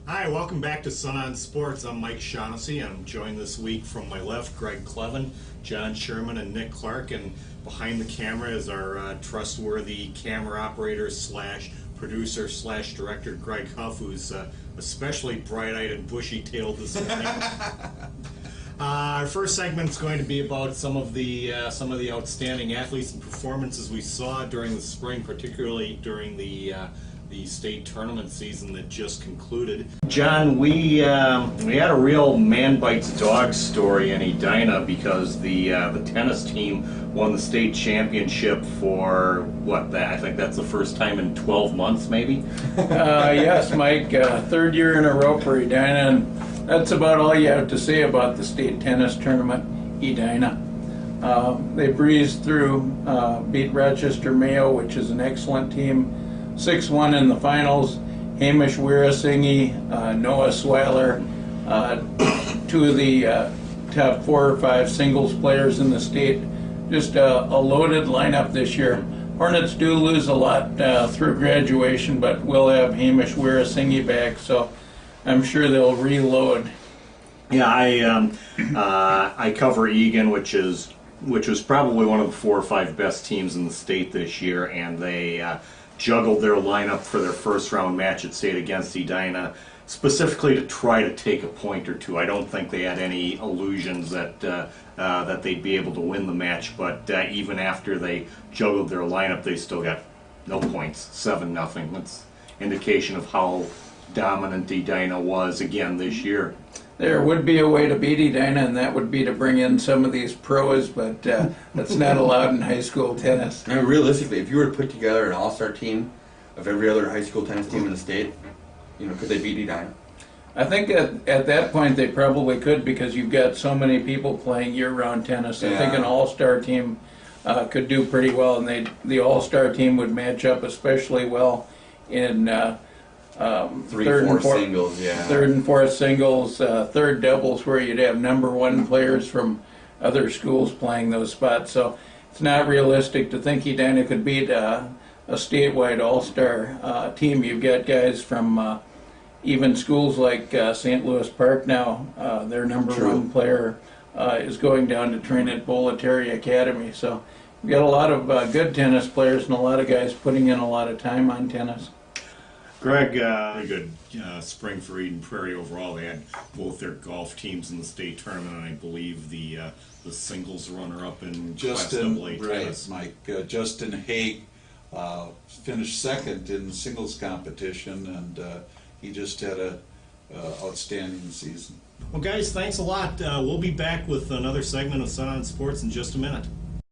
Hi, welcome back to Sun on Sports. I'm Mike Shaughnessy. I'm joined this week from my left, Greg Kleven, John Sherman, and Nick Clark. And behind the camera is our trustworthy camera operator slash producer slash director, Greg Huff, who's especially bright-eyed and bushy-tailed this morning. Our first segment is going to be about some of the outstanding athletes and performances we saw during the spring, particularly during the state tournament season that just concluded. John, we had a real man bites dog story in Edina because the tennis team won the state championship for I think that's the first time in 12 months, maybe. Yes, Mike. Third year in a row for Edina, and that's about all you have to say about the state tennis tournament, Edina. They breezed through, beat Rochester Mayo, which is an excellent team. 6-1 in the finals. Hamish Wirasingi, Noah Swiler, two of the top 4 or 5 singles players in the state. Just a loaded lineup this year. Hornets do lose a lot through graduation, but we'll have Hamish Wirasingi back, so I'm sure they'll reload. Yeah, I cover Egan, which was probably one of the 4 or 5 best teams in the state this year, and they juggled their lineup for their first round match at state against Edina, specifically to try to take a point or two. I don't think they had any illusions that they'd be able to win the match, but even after they juggled their lineup, they still got no points, 7-0. That's indication of how dominant Edina was again this year. There would be a way to beat Edina, and that would be to bring in some of these pros, but that's not allowed in high school tennis. I mean, realistically, if you were to put together an all-star team of every other high school tennis team in the state, could they beat Edina? I think at that point they probably could, because you've got so many people playing year-round tennis. I think an all-star team could do pretty well, and the all-star team would match up especially well in third and fourth singles, third doubles, where you'd have number 1 players from other schools playing those spots. So it's not realistic to think Edina could beat a statewide all-star team. You've got guys from even schools like St. Louis Park now. Their number 1 player is going down to train at Bolletary Academy. So we've got a lot of good tennis players and a lot of guys putting in a lot of time on tennis. Greg, pretty good spring for Eden Prairie overall. They had both their golf teams in the state tournament, and I believe the singles runner-up in Justin, Class AA right, tennis. Mike. Justin Haig finished second in the singles competition, and he just had a outstanding season. Well, guys, thanks a lot. We'll be back with another segment of Sun on Sports in just a minute.